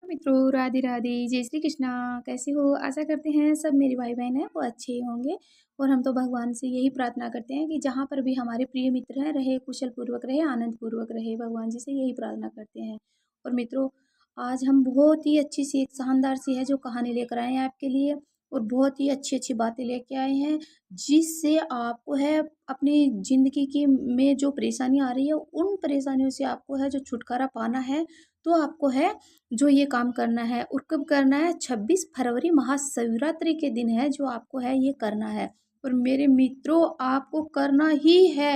मित्रों, राधे राधे, जय श्री कृष्णा। कैसे हो? आशा करते हैं सब मेरे भाई बहन हैं वो अच्छे ही होंगे। और हम तो भगवान से यही प्रार्थना करते हैं कि जहाँ पर भी हमारे प्रिय मित्र हैं रहे कुशल पूर्वक रहे, आनंद पूर्वक रहे। भगवान जी से यही प्रार्थना करते हैं। और मित्रों, आज हम बहुत ही अच्छी सी एक शानदार सी है जो कहानी लेकर आए हैं आपके लिए। और बहुत ही अच्छी अच्छी बातें लेके आए हैं जिससे आपको है अपनी जिंदगी की में जो परेशानी आ रही है उन परेशानियों से आपको है जो छुटकारा पाना है। तो आपको है जो ये काम करना है और कब करना है? 26 फरवरी महाशिवरात्रि के दिन है जो आपको है ये करना है। और मेरे मित्रों, आपको करना ही है,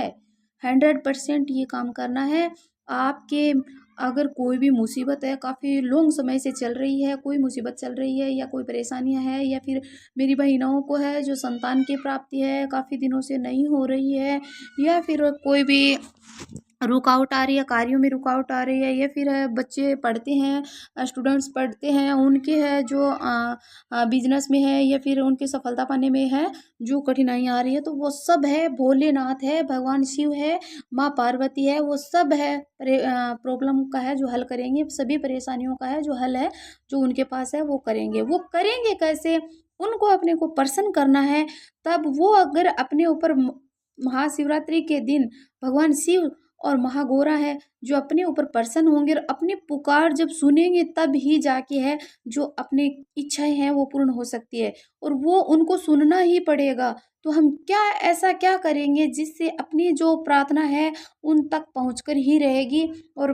100% ये काम करना है। आपके अगर कोई भी मुसीबत है, काफ़ी लॉन्ग समय से चल रही है, कोई मुसीबत चल रही है या कोई परेशानियां है, या फिर मेरी बहनों को है जो संतान की प्राप्ति है काफ़ी दिनों से नहीं हो रही है, या फिर कोई भी रुकावट आ रही है, कार्यों में रुकावट आ रही है, या फिर है बच्चे पढ़ते हैं, स्टूडेंट्स पढ़ते हैं, उनके है जो बिजनेस में है या फिर उनकी सफलता पाने में है जो कठिनाई आ रही है, तो वो सब है भोलेनाथ है, भगवान शिव है, माँ पार्वती है, वो सब है प्रॉब्लम का है जो हल करेंगे। सभी परेशानियों का है जो हल है जो उनके पास है वो करेंगे। वो करेंगे कैसे? उनको अपने को प्रसन्न करना है। तब वो अगर अपने ऊपर महाशिवरात्रि के दिन भगवान शिव और महागौरा है जो अपने ऊपर प्रसन्न होंगे और अपनी पुकार जब सुनेंगे तब ही जाके है जो अपनी इच्छाएं हैं वो पूर्ण हो सकती है। और वो उनको सुनना ही पड़ेगा। तो हम क्या ऐसा क्या करेंगे जिससे अपनी जो प्रार्थना है उन तक पहुंचकर ही रहेगी। और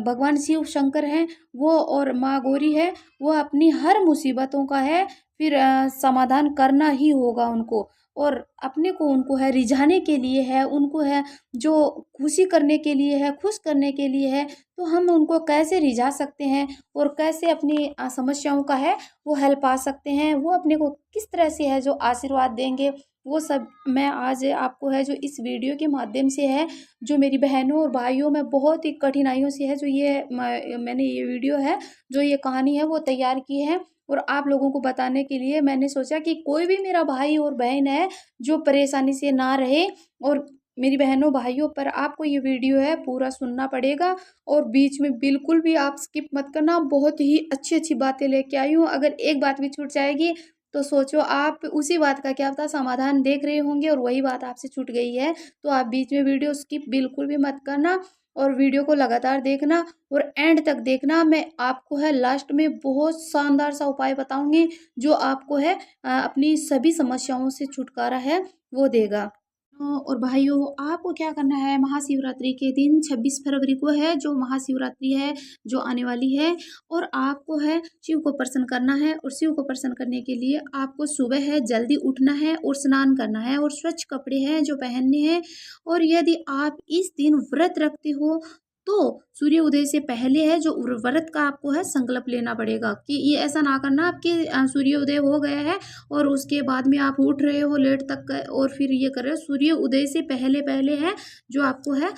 भगवान शिव शंकर हैं वो और माँ गौरी है वो अपनी हर मुसीबतों का है फिर समाधान करना ही होगा उनको। और अपने को उनको है रिझाने के लिए है, उनको है जो खुशी करने के लिए है, खुश करने के लिए है। तो हम उनको कैसे रिझा सकते हैं और कैसे अपनी समस्याओं का है वो हल पा सकते हैं, वो अपने को किस तरह से है जो आशीर्वाद देंगे, वो सब मैं आज आपको है जो इस वीडियो के माध्यम से है जो मेरी बहनों और भाइयों में बहुत ही कठिनाइयों से है जो ये मैंने ये वीडियो है जो ये कहानी है वो तैयार की है। और आप लोगों को बताने के लिए मैंने सोचा कि कोई भी मेरा भाई और बहन है जो परेशानी से ना रहे। और मेरी बहनों भाइयों पर आपको ये वीडियो है पूरा सुनना पड़ेगा और बीच में बिल्कुल भी आप स्किप मत करना। बहुत ही अच्छी अच्छी बातें लेके आई हूँ, अगर एक बात भी छूट जाएगी तो सोचो आप उसी बात का क्या पता समाधान देख रहे होंगे और वही बात आपसे छूट गई है। तो आप बीच में वीडियो स्किप बिल्कुल भी मत करना और वीडियो को लगातार देखना और एंड तक देखना। मैं आपको है लास्ट में बहुत शानदार सा उपाय बताऊंगी जो आपको है अपनी सभी समस्याओं से छुटकारा है वो देगा। और भाइयों, आपको क्या करना है? महाशिवरात्रि के दिन 26 फरवरी को है जो महाशिवरात्रि है जो आने वाली है। और आपको है शिव को प्रसन्न करना है और शिव को प्रसन्न करने के लिए आपको सुबह है जल्दी उठना है और स्नान करना है और स्वच्छ कपड़े हैं जो पहनने हैं। और यदि आप इस दिन व्रत रखते हो तो सूर्य उदय से पहले है जो व्रत का आपको है संकल्प लेना पड़ेगा कि ये ऐसा ना करना आपके सूर्य उदय हो गया है और उसके बाद में आप उठ रहे हो लेट तक और फिर ये कर रहे हो। सूर्य उदय से पहले पहले है जो आपको है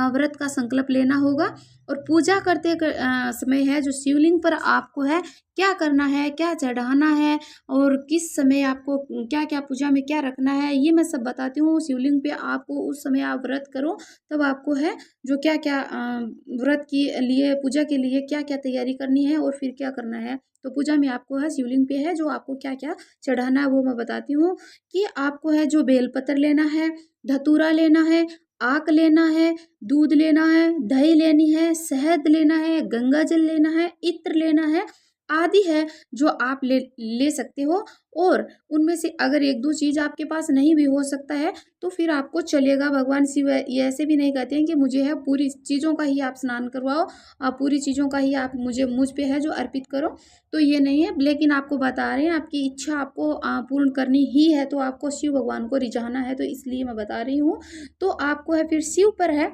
व्रत का संकल्प लेना होगा। और पूजा करते समय है जो शिवलिंग पर आपको है क्या करना है, क्या चढ़ाना है और किस समय आपको क्या क्या पूजा में क्या रखना है ये मैं सब बताती हूँ। शिवलिंग पे आपको उस समय आप व्रत करो तब आपको है जो क्या क्या व्रत के लिए पूजा के लिए क्या क्या तैयारी करनी है और फिर क्या करना है। तो पूजा में आपको है शिवलिंग पे है जो आपको क्या क्या चढ़ाना है वो मैं बताती हूँ। कि आपको है जो बेलपत्र लेना है, धतूरा लेना है, आक लेना है, दूध लेना है, दही लेनी है, शहद लेना है, गंगा जल लेना है, इत्र लेना है आदि है जो आप ले ले सकते हो। और उनमें से अगर एक दो चीज़ आपके पास नहीं भी हो सकता है तो फिर आपको चलेगा। भगवान शिव ये ऐसे भी नहीं कहते हैं कि मुझे है पूरी चीज़ों का ही आप स्नान करवाओ, आप पूरी चीज़ों का ही आप मुझ पे है जो अर्पित करो, तो ये नहीं है। लेकिन आपको बता रहे हैं आपकी इच्छा आपको पूर्ण करनी ही है तो आपको शिव भगवान को रिझाना है, तो इसलिए मैं बता रही हूँ। तो आपको है फिर शिव पर है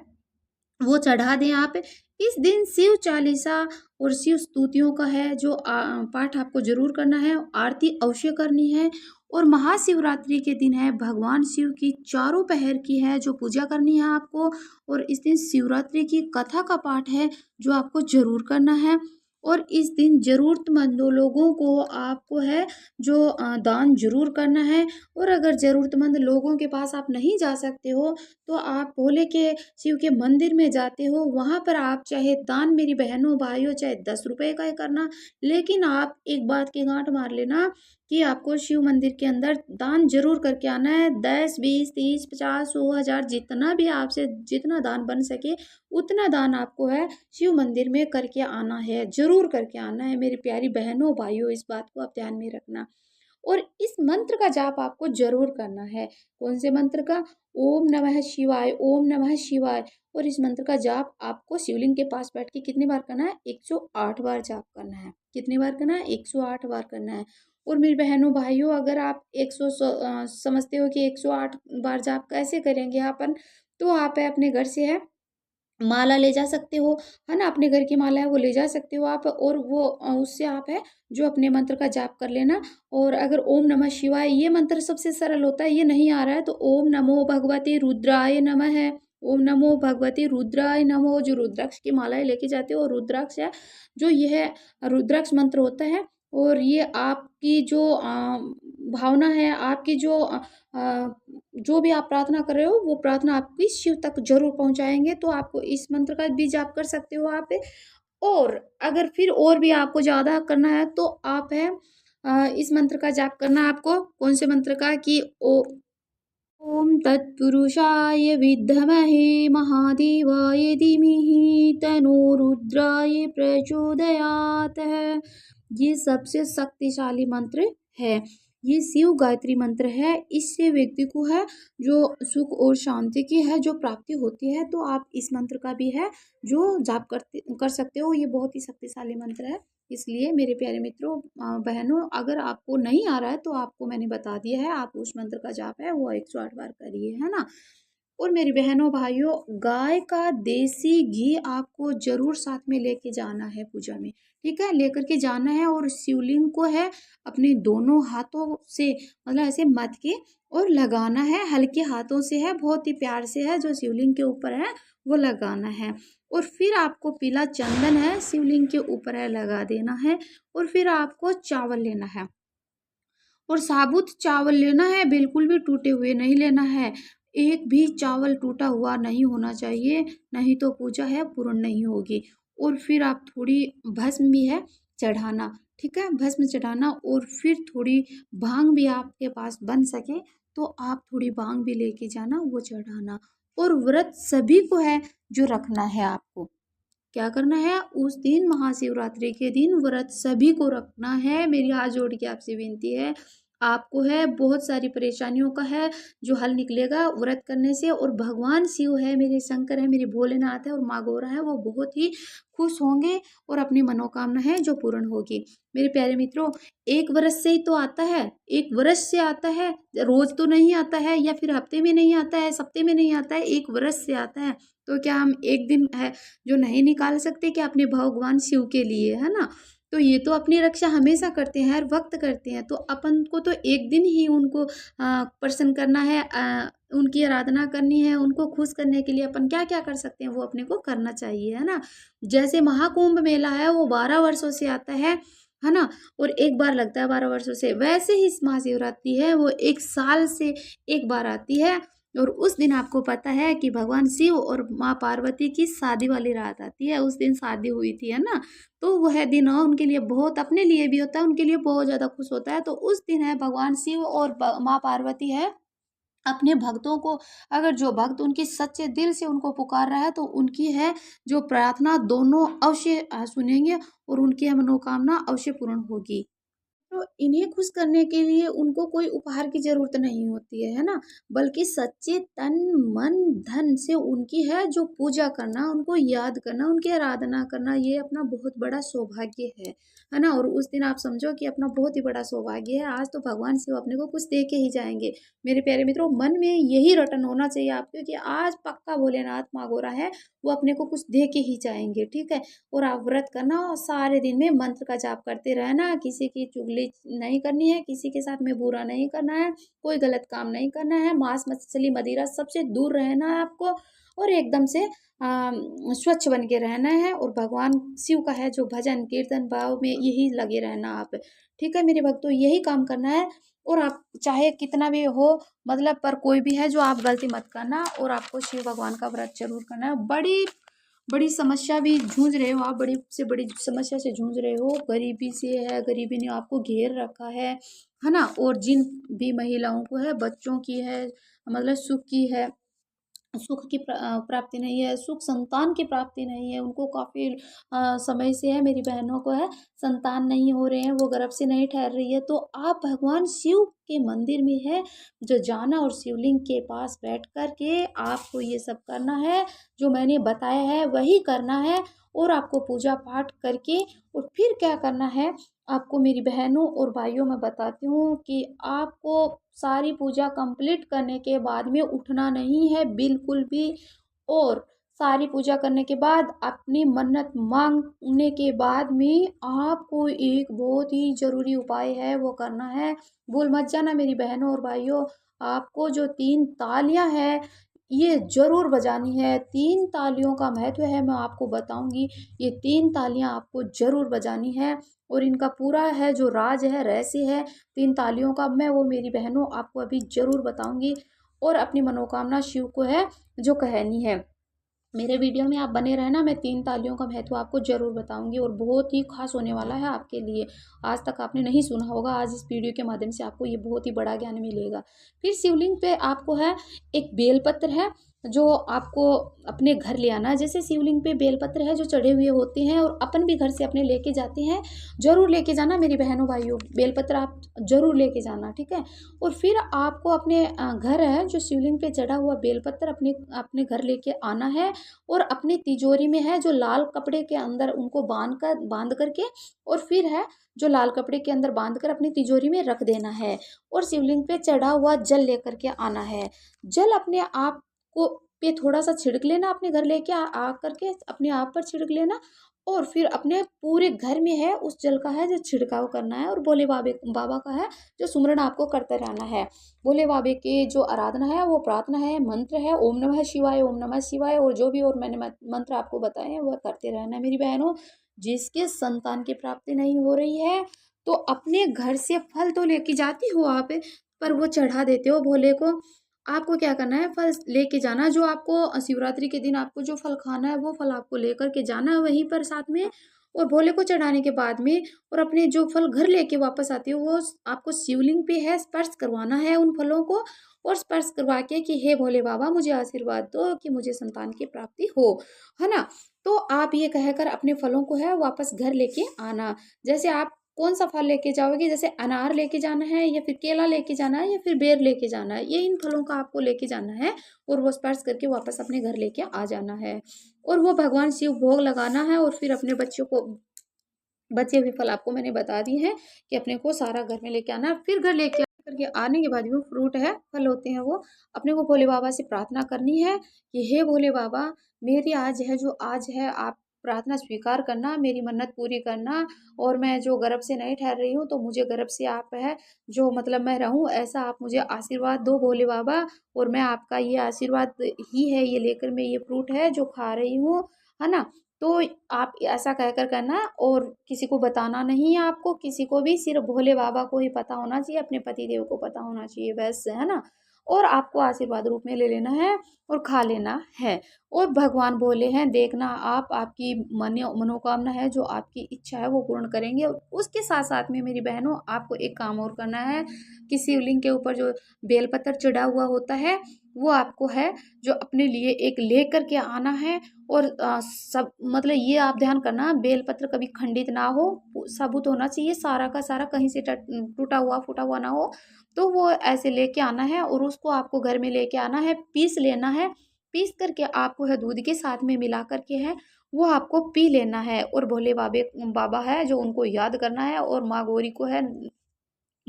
वो चढ़ा दें आप। इस दिन शिव चालीसा और शिव स्तुतियों का है जो पाठ आपको जरूर करना है, आरती अवश्य करनी है। और महाशिवरात्रि के दिन है भगवान शिव की चारों पहर की है जो पूजा करनी है आपको। और इस दिन शिवरात्रि की कथा का पाठ है जो आपको जरूर करना है। और इस दिन ज़रूरतमंदों लोगों को आपको है जो दान ज़रूर करना है। और अगर ज़रूरतमंद लोगों के पास आप नहीं जा सकते हो तो आप भोले के शिव के मंदिर में जाते हो, वहाँ पर आप चाहे दान मेरी बहनों भाइयों चाहे 10 रुपए का ही करना, लेकिन आप एक बात की गांठ मार लेना कि आपको शिव मंदिर के अंदर दान जरूर करके आना है। 10, 20, 30, 50, 100, 1000 जितना भी आपसे जितना दान बन सके उतना दान आपको है शिव मंदिर में करके आना है, जरूर करके आना है मेरी प्यारी बहनों भाइयों। इस बात को आप ध्यान में रखना। और इस मंत्र का जाप आपको जरूर करना है। कौन से मंत्र का? ओम नमः शिवाय, ओम नमः शिवाय। और इस मंत्र का जाप आपको शिवलिंग के पास बैठ के कितनी बार करना है? 108 बार जाप करना है। कितनी बार करना है? 108 बार करना है। और मेरी बहनों भाइयों, अगर आप समझते हो कि 108 बार जाप कैसे करेंगे अपन, तो आप है अपने घर से है माला ले जा सकते हो, है ना? अपने घर की माला है वो ले जा सकते हो आप, और वो उससे आप है जो अपने मंत्र का जाप कर लेना। और अगर ओम नमः शिवाय ये मंत्र सबसे सरल होता है, ये नहीं आ रहा है तो ओम नमो भगवते रुद्राय नमः है। ओम नमो भगवते रुद्राय नमो, जो रुद्राक्ष की मालाएं लेके जाते हो, और रुद्राक्ष है जो यह रुद्राक्ष मंत्र होता है। और ये आपकी जो भावना है, आपकी जो भी आप प्रार्थना कर रहे हो वो प्रार्थना आपकी शिव तक जरूर पहुंचाएंगे। तो आपको इस मंत्र का भी जाप कर सकते हो आप। और अगर फिर और भी आपको ज़्यादा करना है तो आप है इस मंत्र का जाप करना आपको। कौन से मंत्र का? कि ओम तत्पुरुषाय विद्महे महादेवाय धीमहि तन्नो रुद्राय प्रचोदयात्। ये सबसे शक्तिशाली मंत्र है। ये शिव गायत्री मंत्र है। इससे व्यक्ति को है जो सुख और शांति की है जो प्राप्ति होती है। तो आप इस मंत्र का भी है जो जाप कर सकते हो। ये बहुत ही शक्तिशाली मंत्र है। इसलिए मेरे प्यारे मित्रों बहनों, अगर आपको नहीं आ रहा है तो आपको मैंने बता दिया है, आप उस मंत्र का जाप है वो 108 बार करिए, है ना? और मेरी बहनों भाइयों, गाय का देसी घी आपको जरूर साथ में लेके जाना है पूजा में, ठीक है? लेकर के जाना है। और शिवलिंग को है अपने दोनों हाथों से मतलब ऐसे मत के और लगाना है, हल्के हाथों से है, बहुत ही प्यार से है जो शिवलिंग के ऊपर है वो लगाना है। और फिर आपको पीला चंदन है शिवलिंग के ऊपर है लगा देना है। और फिर आपको चावल लेना है, और साबुत चावल लेना है, बिल्कुल भी टूटे हुए नहीं लेना है। एक भी चावल टूटा हुआ नहीं होना चाहिए, नहीं तो पूजा है पूर्ण नहीं होगी। और फिर आप थोड़ी भस्म भी है चढ़ाना, ठीक है? भस्म चढ़ाना। और फिर थोड़ी भांग भी आपके पास बन सके तो आप थोड़ी भांग भी लेके जाना, वो चढ़ाना। और व्रत सभी को है जो रखना है आपको। क्या करना है उस दिन? महाशिवरात्रि के दिन व्रत सभी को रखना है। मेरी हाथ जोड़ के आपसे विनती है, आपको है बहुत सारी परेशानियों का है जो हल निकलेगा व्रत करने से। और भगवान शिव है, मेरे शंकर है, मेरे भोलेनाथ है और माँ गौरा है, वो बहुत ही खुश होंगे और अपनी मनोकामना है जो पूर्ण होगी। मेरे प्यारे मित्रों, एक वर्ष से ही तो आता है, एक वर्ष से आता है, रोज तो नहीं आता है, या फिर हफ्ते में नहीं आता है, सप्ते में नहीं आता है, एक वर्ष से आता है। तो क्या हम एक दिन है जो नहीं निकाल सकते क्या अपने भगवान शिव के लिए, है ना? तो ये तो अपनी रक्षा हमेशा करते हैं, हर वक्त करते हैं। तो अपन को तो एक दिन ही उनको प्रसन्न करना है, उनकी आराधना करनी है। उनको खुश करने के लिए अपन क्या क्या कर सकते हैं वो अपने को करना चाहिए, है ना? जैसे महाकुंभ मेला है वो 12 वर्षों से आता है ना? और एक बार लगता है 12 वर्षों से। वैसे ही महाशिवरात्रि है वो 1 साल से एक बार आती है। और उस दिन आपको पता है कि भगवान शिव और माँ पार्वती की शादी वाली रात आती है। उस दिन शादी हुई थी, है ना? तो वह दिन उनके लिए बहुत, अपने लिए भी होता है, उनके लिए बहुत ज़्यादा खुश होता है। तो उस दिन है भगवान शिव और माँ पार्वती है अपने भक्तों को, अगर जो भक्त उनकी सच्चे दिल से उनको पुकार रहा है तो उनकी है जो प्रार्थना दोनों अवश्य सुनेंगे और उनकी है मनोकामना अवश्य पूर्ण होगी। तो इन्हें खुश करने के लिए उनको कोई उपहार की ज़रूरत नहीं होती है ना? बल्कि सच्चे तन, मन, धन से उनकी है जो पूजा करना, उनको याद करना, उनकी आराधना करना, ये अपना बहुत बड़ा सौभाग्य है ना? और उस दिन आप समझो कि अपना बहुत ही बड़ा सौभाग्य है। आज तो भगवान शिव अपने को कुछ दे के ही जाएँगे। मेरे प्यारे मित्रों, मन में यही रटन होना चाहिए आपके कि आज पक्का भोलेनाथ माँ गोरा है, वो अपने को कुछ दे के ही जाएँगे, ठीक है? और आप व्रत करना और सारे दिन में मंत्र का जाप करते रहना, किसी की चुगली चुगली नहीं करनी है, किसी के साथ में बुरा नहीं करना है, कोई गलत काम नहीं करना है, मांस मछली मदिरा सबसे दूर रहना है आपको, और एकदम से स्वच्छ बन के रहना है। और भगवान शिव का है जो भजन कीर्तन भाव में यही लगे रहना आप। ठीक है मेरे भक्तों, यही काम करना है। और आप चाहे कितना भी हो, मतलब पर कोई भी है जो आप गलती मत करना, और आपको शिव भगवान का व्रत जरूर करना है। बड़ी बड़ी समस्या भी जूझ रहे हो आप, बड़ी से बड़ी समस्या से जूझ रहे हो, गरीबी से है, गरीबी ने आपको घेर रखा है ना। और जिन भी महिलाओं को है, बच्चों की है, मतलब सुख की है, सुख की प्राप्ति नहीं है, सुख संतान की प्राप्ति नहीं है, उनको काफ़ी समय से है, मेरी बहनों को है संतान नहीं हो रहे हैं, वो गर्भ से नहीं ठहर रही है, तो आप भगवान शिव के मंदिर में है जो जाना, और शिवलिंग के पास बैठ कर के आपको ये सब करना है, जो मैंने बताया है वही करना है। और आपको पूजा पाठ करके और फिर क्या करना है, आपको मेरी बहनों और भाइयों मैं बताती हूँ कि आपको सारी पूजा कंप्लीट करने के बाद में उठना नहीं है बिल्कुल भी। और सारी पूजा करने के बाद अपनी मन्नत मांगने के बाद में आपको एक बहुत ही जरूरी उपाय है वो करना है, भूल मत जाना मेरी बहनों और भाइयों। आपको जो 3 तालियां है ये जरूर बजानी है। 3 तालियों का महत्व है मैं आपको बताऊंगी, ये 3 तालियां आपको जरूर बजानी है। और इनका पूरा है जो राज है, रहस्य है 3 तालियों का, मैं वो मेरी बहनों आपको अभी जरूर बताऊंगी। और अपनी मनोकामना शिव को है जो कहनी है, मेरे वीडियो में आप बने रहना, मैं 3 तालियों का महत्व आपको जरूर बताऊंगी, और बहुत ही खास होने वाला है आपके लिए। आज तक आपने नहीं सुना होगा, आज इस वीडियो के माध्यम से आपको ये बहुत ही बड़ा ज्ञान मिलेगा। फिर शिवलिंग पे आपको है एक बेलपत्र है जो आपको अपने घर ले आना है। जैसे शिवलिंग पे बेलपत्र है जो चढ़े हुए होते हैं, और अपन भी घर से अपने लेके जाते हैं, जरूर लेके जाना मेरी बहनों भाइयों, बेलपत्र आप जरूर लेके जाना, ठीक है। और फिर आपको अपने घर है जो शिवलिंग पे चढ़ा हुआ बेलपत्र अपने अपने घर लेके आना है, और अपनी तिजोरी में है जो लाल कपड़े के अंदर उनको बांध करके, और फिर है जो लाल कपड़े के अंदर बांध कर अपनी तिजोरी में रख देना है। और शिवलिंग पे चढ़ा हुआ जल लेकर के आना है। जल अपने आप को पे थोड़ा सा छिड़क लेना, अपने घर लेके आ करके अपने आप पर छिड़क लेना, और फिर अपने पूरे घर में है उस जल का है जो छिड़काव करना है। और भोले बाबा का है जो सुमरन आपको करते रहना है। भोले बाबे के जो आराधना है वो प्रार्थना है, मंत्र है ओम नमः शिवाय, ओम नमः शिवाय, और जो भी और मैंने मंत्र आपको बताए हैं वह करते रहना है मेरी बहनों। जिसके संतान की प्राप्ति नहीं हो रही है, तो अपने घर से फल तो लेके जाती हो आप, पर वो चढ़ा देते हो भोले को। आपको क्या करना है, फल लेके जाना, जो आपको शिवरात्रि के दिन आपको जो फल खाना है वो फल आपको लेकर के जाना है वहीं पर साथ में, और भोले को चढ़ाने के बाद में, और अपने जो फल घर लेके वापस आते हो वो आपको शिवलिंग पे है स्पर्श करवाना है उन फलों को, और स्पर्श करवा के कि हे भोले बाबा मुझे आशीर्वाद दो कि मुझे संतान की प्राप्ति हो, है ना। तो आप ये कहकर अपने फलों को है वापस घर लेके आना। जैसे आप कौन सा फल लेके जाओगे, जैसे अनार लेके जाना है, या फिर केला लेके जाना है, या फिर बेर लेके जाना है, ये इन फलों का आपको लेके जाना है, और वो स्पर्श करके वापस अपने घर लेके आ जाना है। और वो भगवान शिव भोग लगाना है, और फिर अपने बच्चों को बचे हुए फल आपको मैंने बता दिए हैं कि अपने को सारा घर में लेके आना है। फिर घर लेके करके आने के बाद वो फ्रूट है, फल होते हैं, वो अपने को भोले बाबा से प्रार्थना करनी है कि हे भोले बाबा, मेरी आज है जो आज है आप प्रार्थना स्वीकार करना, मेरी मन्नत पूरी करना, और मैं जो गर्भ से नहीं ठहर रही हूँ तो मुझे गर्भ से आप है जो मतलब मैं रहूँ ऐसा आप मुझे आशीर्वाद दो भोले बाबा। और मैं आपका ये आशीर्वाद ही है ये लेकर मैं ये फ्रूट है जो खा रही हूँ, है ना। तो आप ऐसा कहकर करना, और किसी को बताना नहीं है आपको, किसी को भी, सिर्फ भोले बाबा को ही पता होना चाहिए, अपने पति देव को पता होना चाहिए बस, है ना। और आपको आशीर्वाद रूप में ले लेना है और खा लेना है। और भगवान बोले हैं देखना आप, आपकी मनोकामना है जो आपकी इच्छा है वो पूर्ण करेंगे। और उसके साथ साथ में मेरी बहनों आपको एक काम और करना है कि शिवलिंग के ऊपर जो बेलपत्र चढ़ा हुआ होता है वो आपको है जो अपने लिए एक लेकर के आना है। और सब मतलब ये आप ध्यान करना बेलपत्र कभी खंडित ना हो, साबुत होना चाहिए सारा का सारा, कहीं से टूटा हुआ फूटा हुआ ना हो। तो वो ऐसे लेके आना है, और उसको आपको घर में लेके आना है, पीस लेना है, पीस करके आपको है दूध के साथ में मिला करके है वो आपको पी लेना है। और भोले बाबा है जो उनको याद करना है, और माँ गौरी को है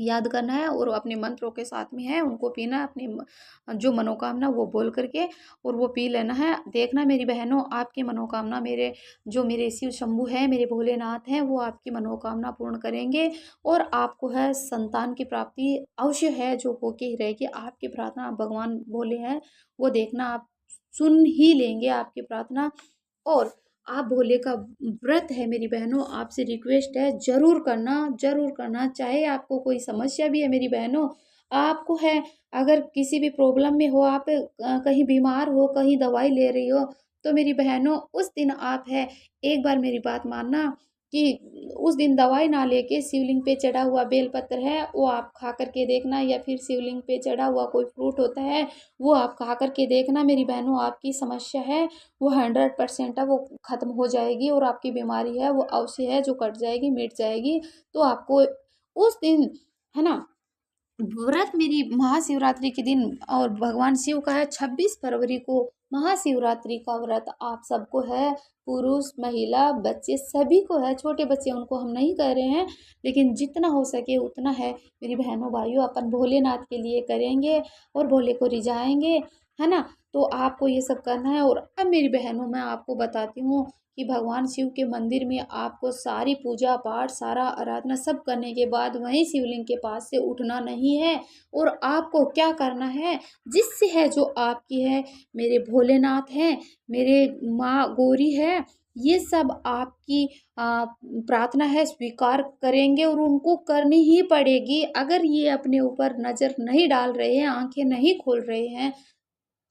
याद करना है और अपने मंत्रों के साथ में है उनको पीना है, अपनी जो मनोकामना वो बोल करके और वो पी लेना है। देखना मेरी बहनों, आपकी मनोकामना मेरे शिव शंभू है, मेरे भोलेनाथ हैं, वो आपकी मनोकामना पूर्ण करेंगे और आपको है संतान की प्राप्ति अवश्य है, जो होके ही रहेगी। आपकी प्रार्थना भगवान भोले हैं, वो देखना आप सुन ही लेंगे आपकी प्रार्थना। और आप भोले का व्रत है मेरी बहनों, आपसे रिक्वेस्ट है जरूर करना। चाहे आपको कोई समस्या भी है मेरी बहनों, आपको है अगर किसी भी प्रॉब्लम में हो, आप कहीं बीमार हो, कहीं दवाई ले रही हो, तो मेरी बहनों उस दिन आप है एक बार मेरी बात मानना कि उस दिन दवाई ना लेके शिवलिंग पे चढ़ा हुआ बेलपत्र है वो आप खा करके देखना, या फिर शिवलिंग पे चढ़ा हुआ कोई फ्रूट होता है वो आप खा करके देखना मेरी बहनों। आपकी समस्या है वो 100% है, वो ख़त्म हो जाएगी और आपकी बीमारी है वो अवश्य है जो कट जाएगी, मिट जाएगी। तो आपको उस दिन है ना व्रत मेरी महाशिवरात्रि के दिन, और भगवान शिव का है 26 फरवरी को महाशिवरात्रि का व्रत आप सबको है, पुरुष महिला बच्चे सभी को है। छोटे बच्चे उनको हम नहीं कह रहे हैं, लेकिन जितना हो सके उतना है मेरी बहनों भाइयों अपन भोलेनाथ के लिए करेंगे और भोले को रिझाएंगे, है ना। तो आपको ये सब करना है। और अब मेरी बहनों मैं आपको बताती हूँ कि भगवान शिव के मंदिर में आपको सारी पूजा पाठ सारा आराधना सब करने के बाद वहीं शिवलिंग के पास से उठना नहीं है। और आपको क्या करना है, जिससे है जो आपकी है मेरे भोलेनाथ हैं, मेरे माँ गौरी है, ये सब आपकी प्रार्थना है स्वीकार करेंगे और उनको करनी ही पड़ेगी। अगर ये अपने ऊपर नज़र नहीं डाल रहे हैं, आंखें नहीं खोल रहे हैं,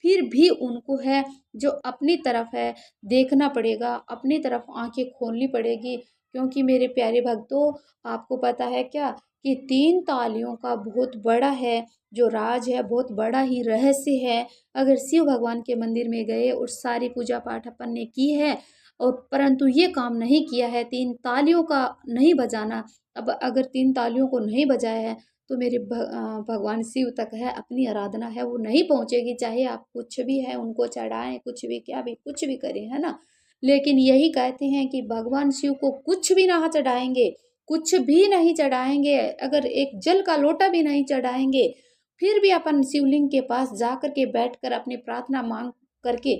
फिर भी उनको है जो अपनी तरफ है देखना पड़ेगा, अपनी तरफ आंखें खोलनी पड़ेगी। क्योंकि मेरे प्यारे भक्तों, आपको पता है क्या कि 3 तालियों का बहुत बड़ा है जो राज है, बहुत बड़ा ही रहस्य है। अगर शिव भगवान के मंदिर में गए और सारी पूजा पाठ अपन ने की है और परंतु ये काम नहीं किया है, 3 तालियों का नहीं बजाना, अब अगर 3 तालियों को नहीं बजाया है तो मेरे भगवान शिव तक है अपनी आराधना है वो नहीं पहुँचेगी। चाहे आप कुछ भी है उनको चढ़ाएं, कुछ भी क्या भी कुछ भी करें, है ना। लेकिन यही कहते हैं कि भगवान शिव को कुछ भी ना चढ़ाएंगे, कुछ भी नहीं चढ़ाएंगे, अगर एक जल का लोटा भी नहीं चढ़ाएंगे, फिर भी अपन शिवलिंग के पास जा कर के बैठ कर अपनी प्रार्थना मांग करके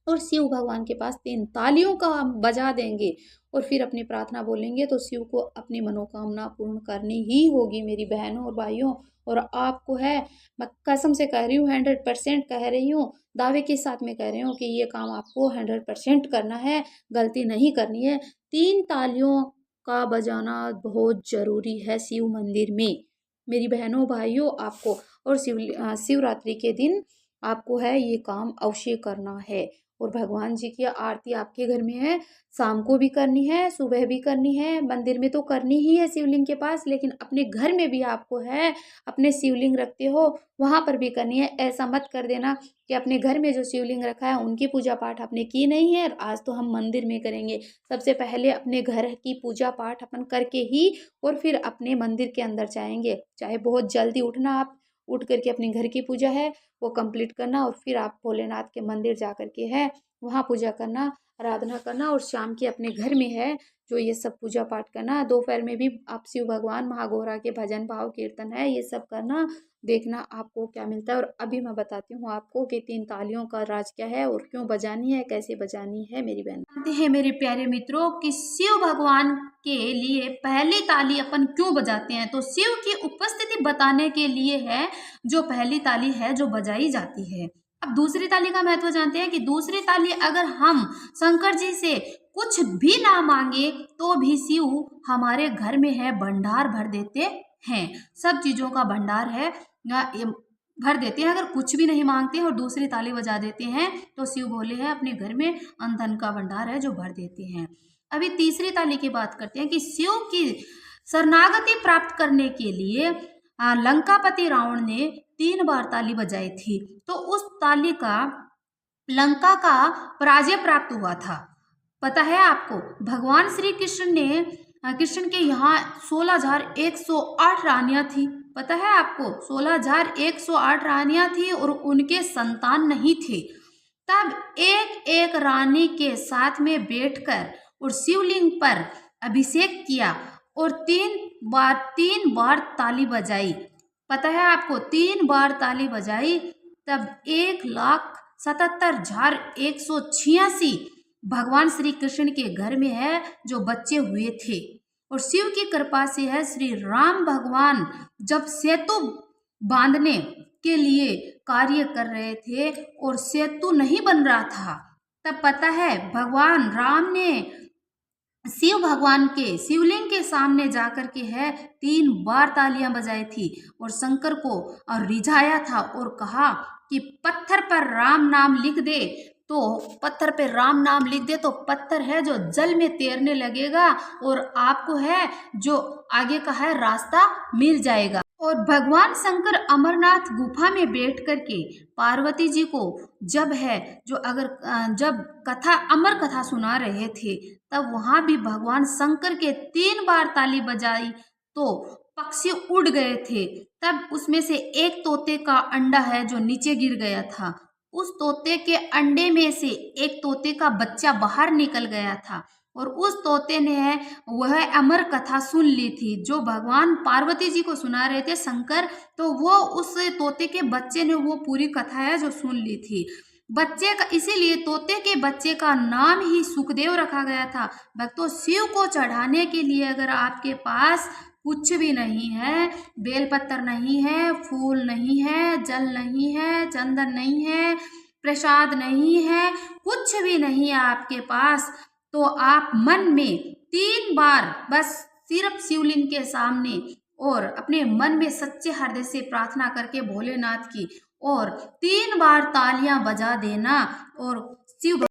और शिव भगवान के पास 3 तालियों का हम बजा देंगे और फिर अपनी प्रार्थना बोलेंगे, तो शिव को अपनी मनोकामना पूर्ण करनी ही होगी मेरी बहनों और भाइयों। और आपको है मैं कसम से कह रही हूँ, 100% कह रही हूँ, दावे के साथ में कह रही हूँ कि ये काम आपको 100% करना है, गलती नहीं करनी है। 3 तालियों का बजाना बहुत जरूरी है शिव मंदिर में मेरी बहनों भाइयों आपको। और शिवरात्रि के दिन आपको है ये काम अवश्य करना है। और भगवान जी की आरती आपके घर में है, शाम को भी करनी है, सुबह भी करनी है, मंदिर में तो करनी ही है शिवलिंग के पास, लेकिन अपने घर में भी आपको है, अपने शिवलिंग रखते हो वहाँ पर भी करनी है। ऐसा मत कर देना कि अपने घर में जो शिवलिंग रखा है उनकी पूजा पाठ आपने की नहीं है, आज तो हम मंदिर में करेंगे। सबसे पहले अपने घर की पूजा पाठ अपन करके ही और फिर अपने मंदिर के अंदर जाएंगे। चाहे बहुत जल्दी उठना, आप उठ करके अपने घर की पूजा है वो कंप्लीट करना और फिर आप भोलेनाथ के मंदिर जा कर के है वहाँ पूजा करना, आराधना करना। और शाम के अपने घर में है जो ये सब पूजा पाठ करना। दोपहर में भी आप शिव भगवान महागौरा के भजन भाव कीर्तन है ये सब करना, देखना आपको क्या मिलता है। और अभी मैं बताती हूँ आपको कि 3 तालियों का राज क्या है और क्यों बजानी है, कैसे बजानी है मेरी बहन। जानते हैं मेरे प्यारे मित्रों कि शिव भगवान के लिए पहली ताली अपन क्यों बजाते हैं, तो शिव की उपस्थिति बताने के लिए है जो पहली ताली है जो बजाई जाती है। अब दूसरी ताली का महत्व जानते हैं कि दूसरी ताली अगर हम शंकर जी से कुछ भी ना मांगे तो भी शिव हमारे घर में है भंडार भर देते हैं, सब चीजों का भंडार है भर देते हैं। अगर कुछ भी नहीं मांगते और दूसरी ताली बजा देते हैं तो शिव भोले हैं अपने घर में अन्न धन का भंडार है जो भर देते हैं। अभी तीसरी ताली की बात करते हैं कि शिव की शरणागति प्राप्त करने के लिए लंकापति रावण ने 3 बार ताली बजाई थी, तो उस ताली का लंका का पराजय प्राप्त हुआ था। पता है आपको, भगवान श्री कृष्ण ने कृष्ण के यहाँ 16,108 रानियां थी। पता है आपको 16,108 रानियां थी और उनके संतान नहीं थे। तब एक एक रानी के साथ में बैठकर और शिवलिंग पर अभिषेक किया और 3 तीन बार ताली बजाई। पता है आपको, 3 बार ताली बजाई तब 1,77,186 भगवान श्री कृष्ण के घर में है जो बच्चे हुए थे। और शिव की कृपा से है श्री राम भगवान जब सेतु बांधने के लिए कार्य कर रहे थे और सेतु नहीं बन रहा था, तब पता है भगवान राम ने शिव भगवान के शिवलिंग के सामने जाकर के है 3 बार तालियां बजाई थी और शंकर को और रिझाया था और कहा कि पत्थर पर राम नाम लिख दे, तो पत्थर पे राम नाम लिख दे तो पत्थर है जो जल में तैरने लगेगा और आपको है जो आगे का है रास्ता मिल जाएगा। और भगवान शंकर अमरनाथ गुफा में बैठ करके पार्वती जी को जब है जो जब कथा अमर कथा सुना रहे थे, तब वहां भी भगवान शंकर के 3 बार ताली बजाई तो पक्षी उड़ गए थे। तब उसमें से एक तोते का अंडा है जो नीचे गिर गया था, उस तोते के अंडे में से एक तोते का बच्चा बाहर निकल गया था और उस तोते ने है वह अमर कथा सुन ली थी जो भगवान पार्वती जी को सुना रहे थे शंकर, तो वो उस तोते के बच्चे ने वो पूरी कथा है जो सुन ली थी बच्चे का, इसीलिए तोते के बच्चे का नाम ही सुखदेव रखा गया था। भक्तों, शिव को चढ़ाने के लिए अगर आपके पास कुछ भी नहीं है, बेलपत्र नहीं है, फूल नहीं है, जल नहीं है, चंदन नहीं है, प्रसाद नहीं है, कुछ भी नहीं है आपके पास, तो आप मन में 3 बार बस सिर्फ शिवलिंग के सामने और अपने मन में सच्चे हृदय से प्रार्थना करके भोलेनाथ की और 3 बार तालियां बजा देना और शिव